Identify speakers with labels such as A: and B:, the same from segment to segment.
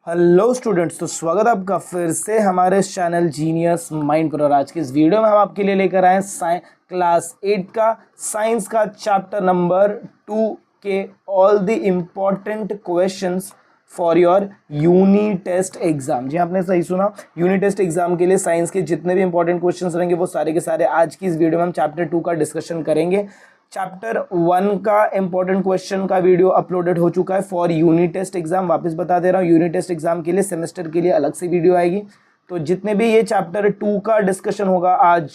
A: Hello students, तो स्वागत है आपका फिर से हमारे चैनल जीनियस माइंड पर। और आज की इस वीडियो में हम आपके लिए लेकर आए क्लास 8 का साइंस का चैप्टर नंबर 2 के all the important questions for your unit test exam. जी आपने सही सुना, यूनी टेस्ट एग्जाम के लिए साइंस के जितने भी इंपॉर्टेंट क्वेश्चंस रहेंगे वो सारे के सारे आज की इस वीडियो में हम चैप्टर 2 का डिस्कशन करेंगे। चैप्टर 1 का इंपॉर्टेंट क्वेश्चन का वीडियो अपलोडेड हो चुका है फॉर यूनिट टेस्ट एग्जाम। वापस बता दे रहा हूँ, यूनिट टेस्ट एग्जाम के लिए सेमेस्टर के लिए अलग से वीडियो आएगी। तो जितने भी ये चैप्टर 2 का डिस्कशन होगा आज,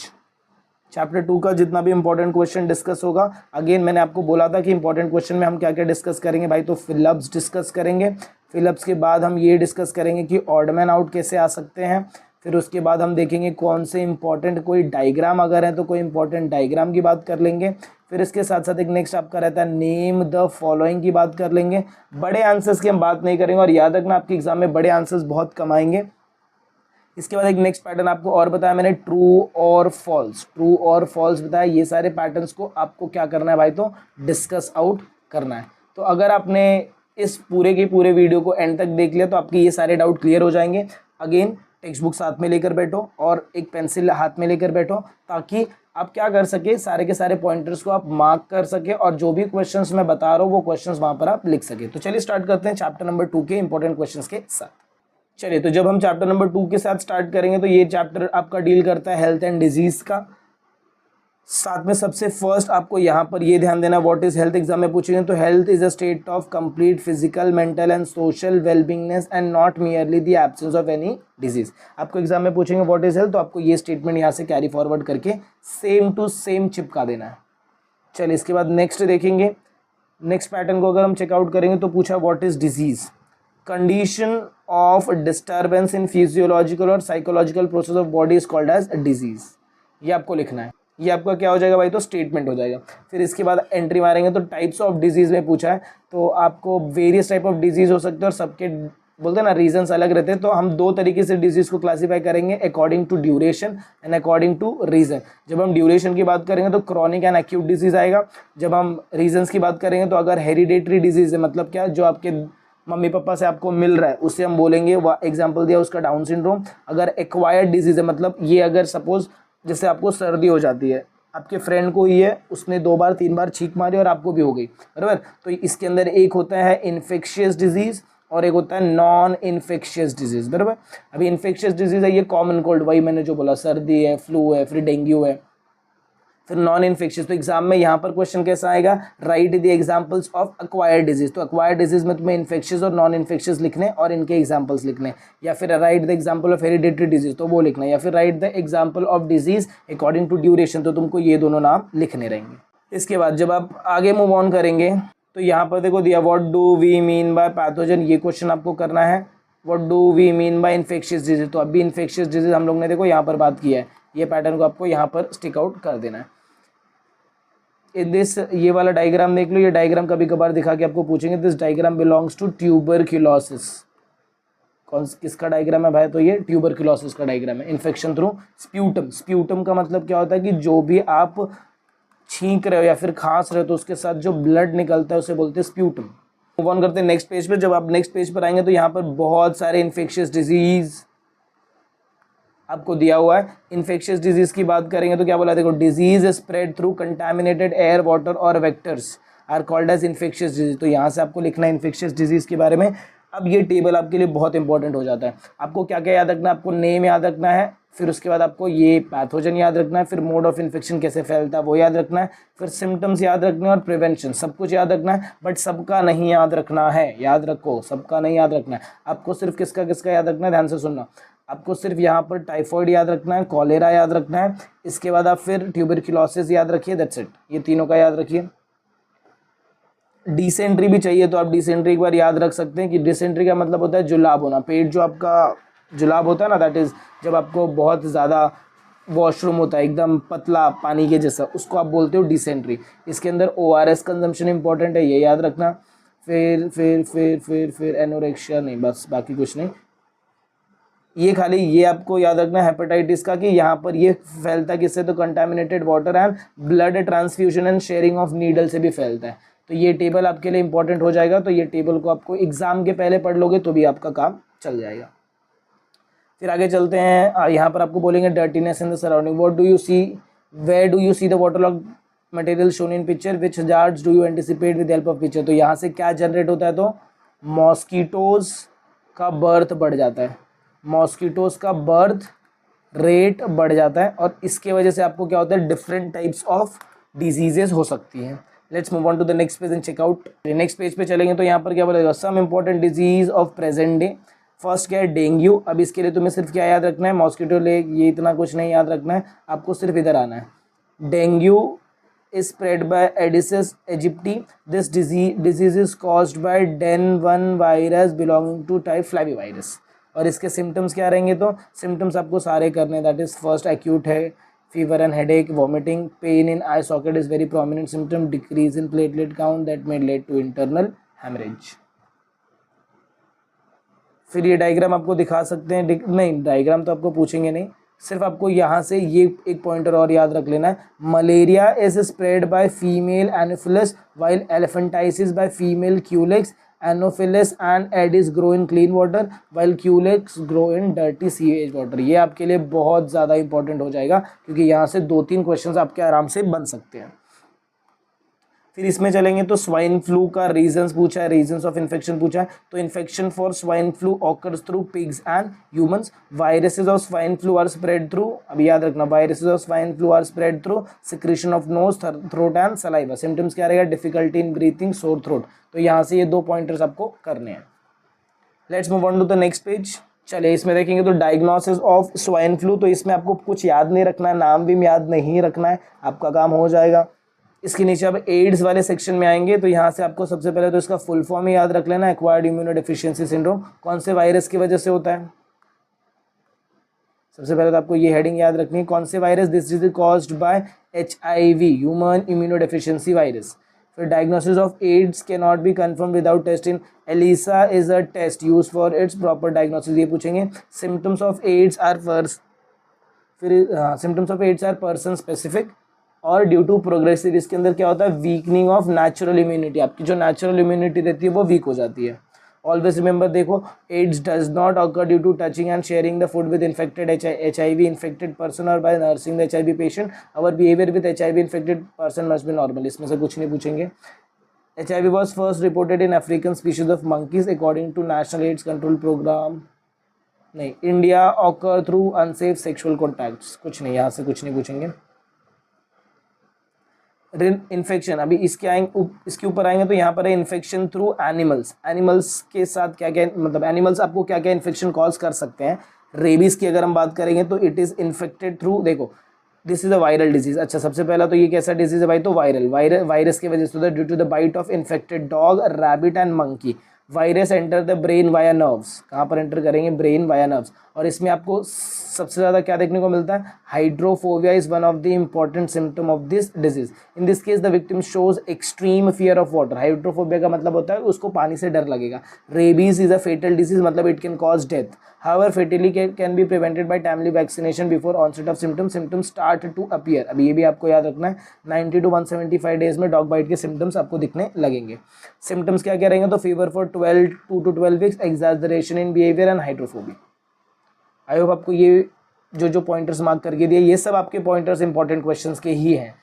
A: चैप्टर 2 का जितना भी इंपॉर्टेंट क्वेश्चन डिस्कस होगा, अगेन मैंने आपको बोला था कि इंपॉर्टेंट क्वेश्चन में हम क्या क्या डिस्कस करेंगे भाई। तो फिलअप्स डिस्कस करेंगे, फिलअप्स के बाद हम ये डिस्कस करेंगे कि ऑड मैन आउट कैसे आ सकते हैं। फिर उसके बाद हम देखेंगे कौन से इंपॉर्टेंट कोई डायग्राम अगर है तो कोई इंपॉर्टेंट डायग्राम की बात कर लेंगे। फिर इसके साथ साथ एक नेक्स्ट आपका रहता है नेम द फॉलोइंग की बात कर लेंगे। बड़े आंसर्स की हम बात नहीं करेंगे और याद रखना आपके एग्जाम में बड़े आंसर्स बहुत कम आएंगे। इसके बाद एक नेक्स्ट पैटर्न आपको और बताया मैंने, ट्रू और फॉल्स। ट्रू और फॉल्स बताया, ये सारे पैटर्न्स को आपको क्या करना है भाई, तो डिस्कस आउट करना है। तो अगर आपने इस पूरे के पूरे वीडियो को एंड तक देख लिया तो आपके ये सारे डाउट क्लियर हो जाएंगे। अगेन टेक्स्ट बुक साथ में लेकर बैठो और एक पेंसिल हाथ में लेकर बैठो ताकि आप क्या कर सके, सारे के सारे पॉइंटर्स को आप मार्क कर सके और जो भी क्वेश्चंस मैं बता रहा हूँ वो क्वेश्चंस वहां पर आप लिख सके। तो चलिए स्टार्ट करते हैं चैप्टर नंबर 2 के इंपॉर्टेंट क्वेश्चंस के साथ। चलिए, तो जब हम चैप्टर नंबर 2 के साथ स्टार्ट करेंगे तो ये चैप्टर आपका डील करता है हेल्थ एंड डिजीज का। साथ में सबसे फर्स्ट आपको यहाँ पर ये ध्यान देना, व्हाट इज हेल्थ एग्जाम में पूछेंगे तो health is a state of complete physical, mental and social wellbeingness and not merely the absence of any disease. आपको एग्जाम में पूछेंगे व्हाट इज हेल्थ, तो आपको ये स्टेटमेंट यहाँ से कैरी फॉरवर्ड करके सेम टू सेम चिपका देना है। चलिए, इसके बाद नेक्स्ट देखेंगे। नेक्स्ट पैटर्न को अगर हम चेकआउट करेंगे तो पूछा what is disease, condition of disturbance in physiological और psychological process of body is called as disease. ये आपको लिखना है, ये आपका क्या हो जाएगा भाई, तो स्टेटमेंट हो जाएगा। फिर इसके बाद एंट्री मारेंगे तो टाइप्स ऑफ डिजीज में पूछा है, तो आपको वेरियस टाइप ऑफ डिजीज हो सकते हैं और सबके बोलते हैं ना रीजंस अलग रहते हैं। तो हम दो तरीके से डिजीज को क्लासीफाई करेंगे, according to duration and according to reason. जब हम ड्यूरेशन की बात करेंगे तो क्रॉनिक एंड एक्यूट डिजीज आएगा। जब हम रीजन्स की बात करेंगे तो अगर हेरिडेटरी डिजीज है, मतलब क्या, जो आपके मम्मी पापा से आपको मिल रहा है, उससे हम बोलेंगे, एग्जाम्पल दिया उसका डाउन सिंड्रोम। अगर एक्वायर्ड डिजीज है, मतलब ये अगर सपोज जैसे आपको सर्दी हो जाती है, आपके फ्रेंड को ही है, उसने 2 बार 3 बार छींक मारी और आपको भी हो गई, बराबर। तो इसके अंदर एक होता है इन्फेक्शियस डिजीज और एक होता है नॉन इन्फेक्शियस डिजीज, बराबर। अभी इन्फेक्शियस डिजीज है ये कॉमन कोल्ड, वही मैंने जो बोला, सर्दी है, फ्लू है, फिर डेंगू है। फिर नॉन इन्फेक्शियस, तो एग्जाम में यहाँ पर क्वेश्चन कैसा आएगा, right the examples of acquired disease. तो अक्वायर्ड डिजीज में तुम्हें इन्फेक्शियस और नॉन इन्फेक्शियस लिखने और इनके एग्जांपल्स लिखने, या फिर write the example of hereditary disease तो वो लिखना, या फिर write the example of disease according to duration, तो तुमको ये दोनों नाम लिखने रहेंगे। इसके बाद जब आप आगे मूव ऑन करेंगे तो यहाँ पर देखो दिया, what do we mean by pathogen, ये क्वेश्चन आपको करना है। What do we mean by infectious disease, तो अभी इन्फेक्शियस डिजीज हम लोग ने देखो यहाँ पर बात की है, ये पैटर्न को आपको यहाँ पर स्टिक आउट कर देना है। दिस, ये वाला डायग्राम देख लो, ये डायग्राम कभी कभार दिखा के आपको पूछेंगे, this diagram belongs to tuberculosis. कौन किसका डायग्राम है भाई, तो ये ट्यूबरक्यूलोसिस का डायग्राम है। इन्फेक्शन थ्रू स्प्यूटम, स्प्यूटम का मतलब क्या होता है कि जो भी आप छींक रहे हो या फिर खांस रहे हो तो उसके साथ जो ब्लड निकलता है उसे बोलते हैं स्प्यूटम। मूव ऑन करते हैं नेक्स्ट पेज पे। जब आप नेक्स्ट पेज पर आएंगे तो यहाँ पर बहुत सारे इन्फेक्शियस डिजीज आपको दिया हुआ है। इन्फेक्शियस डिजीज की बात करेंगे तो क्या बोला, देखो, disease spread through contaminated air, water और vectors are called as infectious disease. तो यहाँ से आपको लिखना है इन्फेक्शियस डिजीज के बारे में। अब ये टेबल आपके लिए बहुत इंपॉर्टेंट हो जाता है। आपको क्या क्या याद रखना है, आपको नेम याद रखना है, फिर उसके बाद आपको ये पैथोजन याद रखना है, फिर मोड ऑफ इन्फेक्शन कैसे फैलता है वो याद रखना है, फिर सिम्टम्स याद रखने और प्रिवेंशन, सब कुछ याद रखना है। बट सबका नहीं याद रखना है, याद रखो, सबका नहीं याद रखना है। आपको सिर्फ किसका किसका याद रखना है, ध्यान से सुनना। आपको सिर्फ यहाँ पर टाइफॉइड याद रखना है, कॉलेरा याद रखना है, इसके बाद आप फिर ट्यूबरक्यूलोसिस याद रखिए, दैट्स इट, ये तीनों का याद रखिए। डिसेंट्री भी चाहिए तो आप डिसेंट्री एक बार याद रख सकते हैं कि डिसेंट्री का मतलब होता है जुलाब होना, पेट जो आपका जुलाब होता है ना, दैट इज जब आपको बहुत ज़्यादा वॉशरूम होता है एकदम पतला पानी के जैसा, उसको आप बोलते हो डिसेंट्री। इसके अंदर ORS कंजम्पशन इंपॉर्टेंट है, ये याद रखना। फिर एनोरेक्शिया नहीं, बस बाकी कुछ नहीं। ये खाली ये आपको याद रखना हेपेटाइटिस का कि यहाँ पर ये फैलता किससे, तो contaminated water and blood transfusion and sharing of needle से भी फैलता है। तो ये टेबल आपके लिए इंपॉर्टेंट हो जाएगा। तो ये टेबल को आपको एग्जाम के पहले पढ़ लोगे तो भी आपका काम चल जाएगा। फिर आगे चलते हैं, यहाँ पर आपको बोलेंगे dirtiness in the surrounding, what do you see, where do you see the waterlog material shown in picture, which hazards do you anticipate with help of picture. तो यहाँ से क्या जनरेट होता है, तो मॉस्किटोज का बर्थ बढ़ जाता है, मॉस्किटोज का बर्थ रेट बढ़ जाता है, और इसके वजह से आपको क्या होता है, डिफरेंट टाइप्स ऑफ डिजीजेस हो सकती हैं। Let's move on to the next page and check out. Next page पे चलेंगे तो यहाँ पर क्या बोलेगा, some important disease of present day. First क्या है, डेंगू। अब इसके लिए तुम्हें सिर्फ क्या याद रखना है, मॉस्किटो लेग, ये इतना कुछ नहीं याद रखना है, आपको सिर्फ इधर आना है। Dengue is spread by Aedes aegypti. This disease is caused by Den1 virus belonging to type flavivirus। और इसके सिम्टम्स क्या रहेंगे, तो सिम्टम्स आपको सारे करने, दैट इज फर्स्ट एक्यूट है fever and headache, vomiting, pain in eye socket is very prominent symptom, decrease in platelet count that may lead to internal haemorrhage. फिर ये डायग्राम आपको दिखा सकते हैं, नहीं डायग्राम तो आपको पूछेंगे नहीं, सिर्फ आपको यहाँ से ये एक पॉइंटर और याद रख लेना है, malaria is spread by female Anopheles while elephantiasis by female Culex, Anopheles and Aedes grow in clean water while Culex grow in dirty sewage water. ये आपके लिए बहुत ज़्यादा इंपॉर्टेंट हो जाएगा, क्योंकि यहाँ से 2-3 क्वेश्चंस आपके आराम से बन सकते हैं। फिर इसमें चलेंगे तो स्वाइन फ्लू का रीजंस पूछा है, रीजंस ऑफ इन्फेक्शन पूछा है। तो infection for swine flu occurs through pigs and humans, viruses of swine flu are spread through, अभी याद रखना, viruses of swine flu are spread through secretion of nose, throat and saliva. Symptoms क्या रहेगा, difficulty in breathing, sore throat. तो यहाँ से ये 2 pointers आपको करने हैं। Let's move on to the next page. चलिए इसमें देखेंगे तो डायग्नोसिस ऑफ स्वाइन फ्लू, तो इसमें आपको कुछ याद नहीं रखना है, नाम भी याद नहीं रखना है, आपका काम हो जाएगा। इसके नीचे अब एड्स वाले सेक्शन में आएंगे, तो यहाँ से आपको सबसे पहले तो इसका फुल फॉर्म ही याद रख लेना, एक्वायर्ड इम्यूनोडेफिशिएंसी सिंड्रोम। कौन से वायरस की वजह से होता है, सबसे पहले तो आपको ये हेडिंग याद रखनी है, कौन से virus, this is caused by HIV, human immunodeficiency virus. फिर diagnosis of AIDS can not be confirm without testing, ELISA is a test use for its proper diagnosis, ये पूछेंगे। Symptoms of AIDS are symptoms of AIDS are person specific और due to progressive, इसके अंदर क्या होता है, weakening of natural immunity, आपकी जो नेचुरल इम्यूनिटी रहती है वो वीक हो जाती है। ऑलवेज रिमेंबर, देखो AIDS does not occur due to touching and sharing the food with infected HIV infected person और by nursing the HIV patient, our behaviour with HIV infected person must be normal. इसमें से कुछ नहीं पूछेंगे। HIV was first reported in African species of monkeys according to National AIDS Control Program, नहीं, India occur through unsafe sexual contacts, कुछ नहीं, यहाँ से कुछ नहीं पूछेंगे। इन्फेक्शन, अभी इसके आएंगे, इसके ऊपर आएंगे तो यहाँ पर है इन्फेक्शन थ्रू एनिमल्स, एनिमल्स के साथ क्या क्या, मतलब एनिमल्स आपको क्या क्या इन्फेक्शन कॉज कर सकते हैं। रेबीज की अगर हम बात करेंगे तो इट इज़ इन्फेक्टेड थ्रू, देखो this is a viral disease. अच्छा, सबसे पहला तो ये कैसा डिजीज है भाई, तो वायरस की वजह से, due to the bite of infected dog, rabbit and monkey, virus enter the brain via nerves, कहाँ पर एंटर करेंगे, ब्रेन वाया नर्व्स। और इसमें आपको सबसे ज़्यादा क्या देखने को मिलता है, hydrophobia is one of the important symptom of this disease. In this case the victim shows extreme fear of water, hydrophobia का मतलब होता है उसको पानी से डर लगेगा। Rabies is a fatal disease, मतलब it can cause death. However, fatality can be prevented by timely vaccination before onset of symptoms. Symptoms start to appear. अभी ये भी आपको याद रखना है, 90 to 175 डेज में डॉग बाइट के सिम्टम्स आपको दिखने लगेंगे। सिम्टम्स क्या क्या रहेंगे, तो fever for 2 to 12 weeks, exaggeration in behaviour and hydrophobia. I hope आपको ये जो पॉइंटर्स मार्क करके दिए, ये सब आपके पॉइंटर्स इंपॉर्टेंट क्वेश्चंस के ही हैं।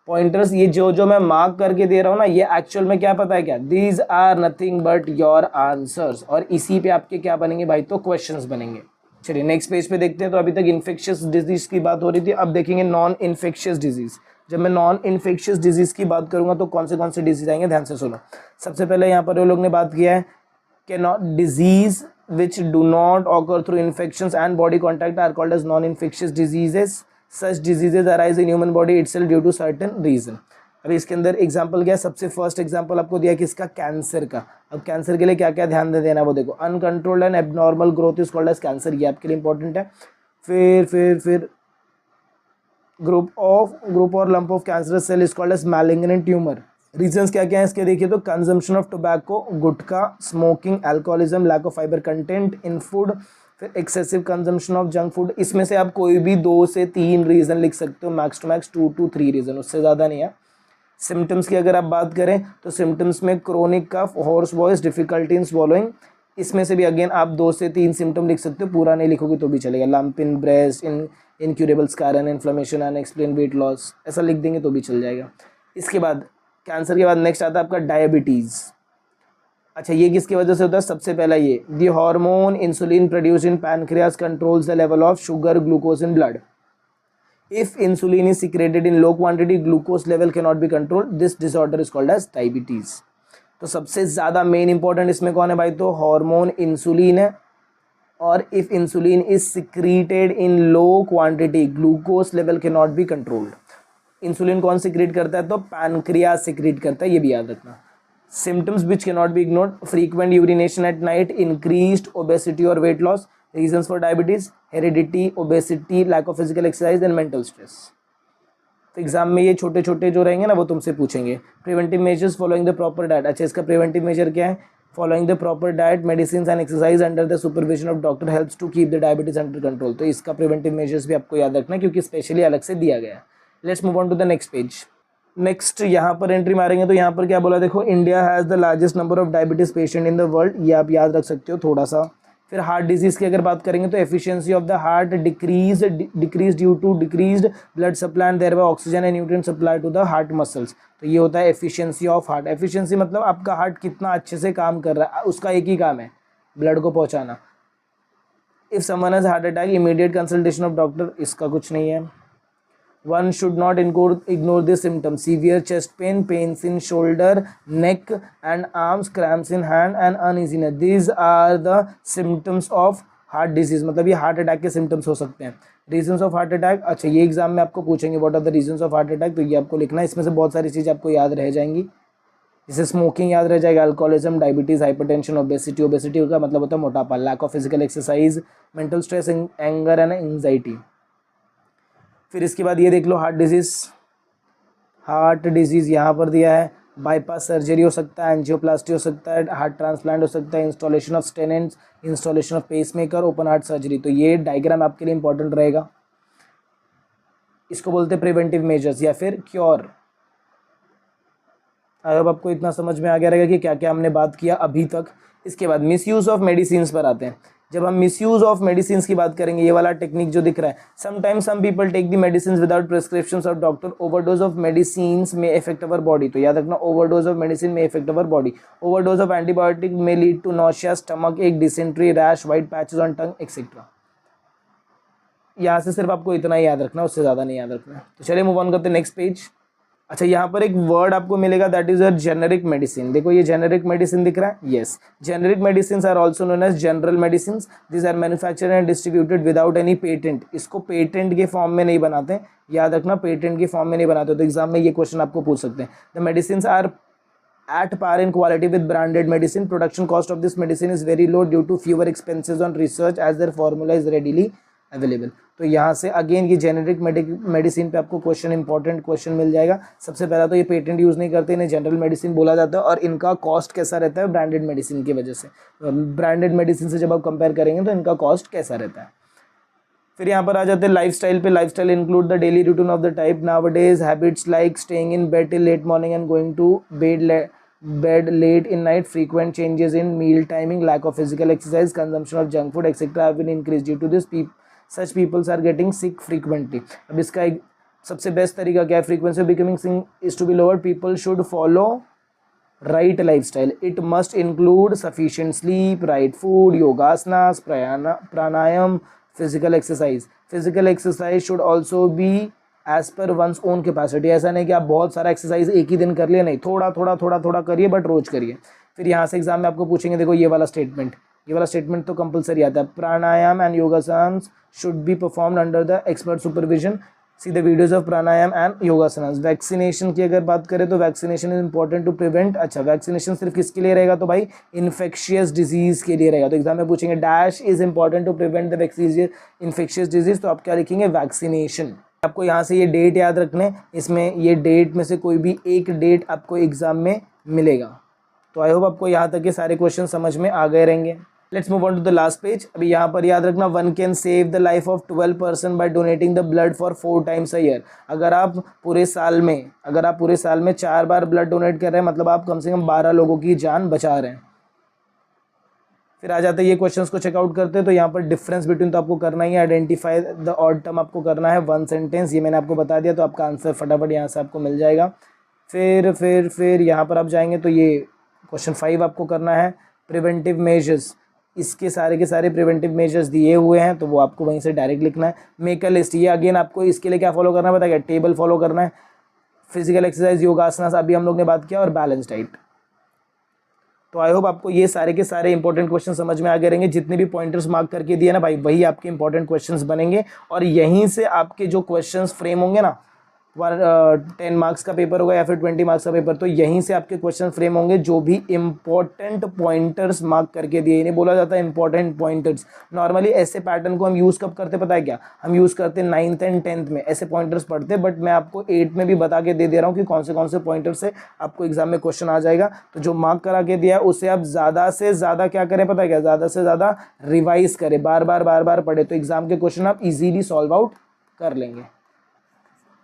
A: पॉइंटर्स ये जो मैं मार्क करके दे रहा हूँ ना, ये एक्चुअल में क्या पता है क्या, these are nothing but your answers, और इसी पे आपके क्या बनेंगे भाई, तो क्वेश्चंस बनेंगे। चलिए नेक्स्ट पेज पे देखते हैं। तो अभी तक इन्फेक्शियस डिजीज की बात हो रही थी, अब देखेंगे नॉन इन्फेक्शियस डिजीज। जब मैं नॉन इन्फेक्शियस डिजीज की बात करूंगा तो कौन से डिजीज आएंगे, ध्यान से सुनो। सबसे पहले यहाँ पर वो लोग ने बात किया है कि disease which do not occur through infections and body contact are called as non-infectious diseases. Such diseases arise in human body itself due to certain reason. अभी इसके अंदर एग्जाम्पल क्या है, सबसे फर्स्ट एग्जाम्पल आपको दिया किसका, कैंसर का। अब कैंसर के लिए क्या क्या ध्यान दे देना, वो देखो, uncontrolled and abnormal growth is called as cancer, ये आपके लिए इंपॉर्टेंट है। फिर ग्रुप और lump of cancerous cell is called as malignant tumour. Reasons क्या क्या है इसके, देखिए तो consumption of tobacco, gutkha, smoking, alcoholism, lack of fibre content in food, फिर excessive consumption of junk food. इसमें से आप कोई भी 2 से 3 रीजन लिख सकते हो, max to max 2 to 3 reason, उससे ज़्यादा नहीं है। सिम्टम्स की अगर आप बात करें तो सिम्टम्स में chronic cough, hoarse voice, difficulty in swallowing, इसमें से भी अगेन आप 2 से 3 सिम्टम लिख सकते हो, पूरा नहीं लिखोगे तो भी चलेगा। Lump in breast, incurable scar and inflammation, unexplained weight loss, ऐसा लिख देंगे तो भी चल जाएगा। इसके बाद कैंसर के बाद नेक्स्ट आता है आपका डायबिटीज़। अच्छा, ये किसकी वजह से होता है? सबसे पहला ये the hormone insulin produce in pancreas controls the level of sugar glucose in blood. If insulin is secreted in low quantity, glucose level cannot be controlled. This disorder is called as diabetes. तो सबसे ज़्यादा main important इसमें कौन है भाई? तो hormone insulin है, और if insulin is secreted in low quantity, glucose level can not be controlled. Insulin कौन सिक्रीट करता है? तो पैनक्रियास सिक्रीट करता है, ये भी याद रखना। Symptoms which can not be ignored, frequent urination at night, increased obesity और weight loss, reasons for diabetes, heredity, obesity, lack of physical exercise and mental stress. तो एग्जाम में ये छोटे छोटे जो रहेंगे ना वो तुमसे पूछेंगे। Preventive measures following the proper diet. अच्छा, इसका प्रिवेंटिव मेजर क्या है? Following the proper diet, medicine and exercise under the supervision of doctor helps to keep the diabetes under control. तो इसका प्रिवेंटिव मेजर्स भी आपको याद रखना है क्योंकि स्पेशली अलग से दिया गया है। Let's move on to the next page. Next यहाँ पर एंट्री मारेंगे तो यहाँ पर क्या बोला? देखो, India has the largest number of diabetes patient in the world, ये आप याद रख सकते हो थोड़ा सा। फिर हार्ट डिजीज़ की अगर बात करेंगे तो efficiency of the heart decrease due to decreased blood supply and thereby oxygen and nutrient supply to the heart muscles. तो ये होता है एफिशिएंसी ऑफ हार्ट। एफिशिएंसी मतलब आपका हार्ट कितना अच्छे से काम कर रहा है, उसका एक ही काम है, ब्लड को पहुंचाना। If someone has heart attack, immediate consultation of doctor, इसका कुछ नहीं है। One should not ignore this symptom: severe chest pain, pains in shoulder, neck and arms, cramps in hand and uneasiness. These are the symptoms of heart disease. मतलब ये heart attack के symptoms हो सकते हैं। रीजंस ऑफ हार्ट अटैक, अच्छा ये exam में आपको पूछेंगे what are the reasons of heart attack, तो ये आपको लिखना है। इसमें से बहुत सारी चीज़ आपको याद रह जाएंगी, जैसे स्मोकिंग याद रह जाएगा, alcoholism, diabetes, hypertension, obesity. Obesity का मतलब होता है मोटापा, lack of physical exercise, mental stress, anger and anxiety. फिर इसके बाद ये देख लो, हार्ट डिजीज़ यहाँ पर दिया है। बाईपास सर्जरी हो सकता है, एंजियोप्लास्टी हो सकता है, हार्ट ट्रांसप्लांट हो सकता है, installation of stents, installation of pacemaker, open heart surgery. तो ये डायग्राम आपके लिए इंपॉर्टेंट रहेगा। इसको बोलते हैं प्रिवेंटिव मेजर्स या फिर क्योर। अब आपको इतना समझ में आ गया रहेगा कि क्या क्या हमने बात किया अभी तक। इसके बाद मिसयूज़ ऑफ मेडिसिन पर आते हैं। जब हम मिसयूज ऑफ मेडिसिन की बात करेंगे, ये वाला टेक्निक जो दिख रहा है, sometimes some people take the medicine without prescriptions of doctor, overdose of medicine में इफेक्ट अवर बॉडी। तो याद रखना, ओवरडोज ऑफ मेडिसिन में effect our body. Overdose of antibiotic में lead to nausea, stomach ache, dysentery, rash, white patches on tongue etcetera. यहाँ से सिर्फ आपको इतना ही याद रखना, उससे ज़्यादा नहीं याद रखना। तो चलिए मूव ऑन करते हैं नेक्स्ट पेज। अच्छा, यहाँ पर एक वर्ड आपको मिलेगा, that is a generic medicine. देखो ये जेनेरिक मेडिसिन दिख रहा है, yes. Generic medicine are also known as general medicine. This are manufactured and distributed without any patent. इसको पेटेंट के फॉर्म में नहीं बनाते, याद रखना, पेटेंट के फॉर्म में नहीं बनाते। तो एग्जाम में ये क्वेश्चन आपको पूछ सकते हैं। The medicine are at par in quality with branded medicine. Production cost of this medicine is very low due to fewer expenses on research as their formula is readily available. तो यहाँ से again ये generic medicine पे आपको question, important question मिल जाएगा। सबसे पहला तो ये पेटेंट यूज़ नहीं करते, इन्हें जनरल मेडिसिन बोला जाता है। और इनका कॉस्ट कैसा रहता है? ब्रांडेड मेडिसिन की वजह से। ब्रांडेड मेडिसिन से जब आप कंपेयर करेंगे तो इनका कॉस्ट कैसा रहता है। फिर यहाँ पर आ जाते हैं लाइफस्टाइल पे। Lifestyle include the daily routine of the type nowadays habits like staying in bed till late morning and going to bed late in night, frequent changes in meal timing, lack of physical exercise, consumption of junk food etc. have been increased. Due to this such peoples are getting sick frequently. अब इसका एक सबसे best तरीका क्या है? frequency of becoming sick is to be lowered. People should follow right lifestyle. It must include sufficient sleep, right food, yoga asanas, pranayam, physical exercise. Physical exercise should also be as per one's own capacity. ऐसा नहीं कि आप बहुत सारा exercise एक ही दिन कर लिए, नहीं, थोड़ा थोड़ा करिए, बट रोज करिए। फिर यहाँ से एग्जाम में आपको पूछेंगे, देखो ये वाला स्टेटमेंट तो कंपलसरी आता है। Pranayama and yogasanas should be performed under the expert supervision. See the videos of pranayama and yogasanas. Vaccination की अगर बात करें तो vaccination is important to prevent. अच्छा, वैक्सीनेशन सिर्फ किसके लिए रहेगा? तो भाई इन्फेक्शियस डिजीज के लिए रहेगा। तो एग्जाम में पूछेंगे dash is important to prevent the infectious disease, तो आप क्या लिखेंगे? वैक्सीनेशन। आपको यहाँ से ये डेट याद रखने, इसमें ये डेट में से कोई भी एक डेट आपको एग्जाम में मिलेगा। तो आई होप आपको यहाँ तक के सारे क्वेश्चन समझ में आ गए रहेंगे। Let's move on to the last page. अभी यहाँ पर याद रखना, 1 can save the life of 12 person by donating the blood for 4 times a year. अगर आप पूरे साल में 4 बार ब्लड डोनेट कर रहे हैं, मतलब आप कम से कम 12 लोगों की जान बचा रहे हैं। फिर आ जाते हैं ये क्वेश्चंस को चेकआउट करते हैं। तो यहाँ पर डिफरेंस बिटवीन तो आपको करना ही है, आइडेंटिफाई द ऑड टर्म आपको करना है 1 सेंटेंस, ये मैंने आपको बता दिया, तो आपका आंसर फटाफट यहाँ से आपको मिल जाएगा। फिर यहाँ पर आप जाएंगे तो ये क्वेश्चन 5 आपको करना है, प्रिवेंटिव मेजर्स। इसके सारे के सारे प्रिवेंटिव मेजर्स दिए हुए हैं, तो वो आपको वहीं से डायरेक्ट लिखना है। मेक अ लिस्ट, ये अगेन आपको इसके लिए क्या फॉलो करना है बताया, टेबल फॉलो करना है। फिजिकल एक्सरसाइज, योगासना अभी हम लोग ने बात किया, और बैलेंस डाइट। तो आई होप आपको ये सारे के सारे इंपॉर्टेंट क्वेश्चन समझ में आ गए रहेंगे। जितने भी पॉइंटर्स मार्क करके दिए ना भाई, वही आपके इंपॉर्टेंट क्वेश्चंस बनेंगे, और यहीं से आपके जो क्वेश्चंस फ्रेम होंगे ना, 10 मार्क्स का पेपर होगा या फिर 20 मार्क्स का पेपर, तो यहीं से आपके क्वेश्चन फ्रेम होंगे, जो भी इंपॉर्टेंट पॉइंटर्स मार्क करके दिए। इन्हें बोला जाता है इंपॉर्टेंट पॉइंटर्स। नॉर्मली ऐसे पैटर्न को हम यूज़ कब करते पता है क्या, हम यूज़ करते 9th एंड 10th में ऐसे पॉइंटर्स पढ़ते, बट मैं आपको 8th में भी बता के दे रहा हूँ कि कौन से पॉइंटर से आपको एग्जाम में क्वेश्चन आ जाएगा। तो जो मार्क करा के दिया है उसे आप ज़्यादा से ज़्यादा क्या करें पता है क्या, ज़्यादा से ज़्यादा रिवाइज करें, बार बार पढ़े, तो एग्जाम के क्वेश्चन आप इजीली सॉल्व आउट कर लेंगे।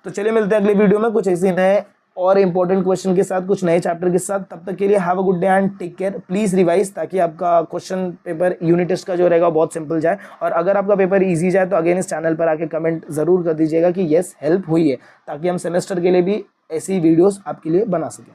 A: तो चलिए मिलते हैं अगले वीडियो में कुछ ऐसे नए और इंपॉर्टेंट क्वेश्चन के साथ, कुछ नए चैप्टर के साथ। तब तक के लिए have a good day and take care. Please revise, ताकि आपका क्वेश्चन पेपर यूनिट टेस्ट का जो रहेगा बहुत सिंपल जाए। और अगर आपका पेपर इजी जाए तो अगेन इस चैनल पर आके कमेंट जरूर कर दीजिएगा कि येस हेल्प हुई है, ताकि हम सेमेस्टर के लिए भी ऐसी वीडियोस आपके लिए बना सकें।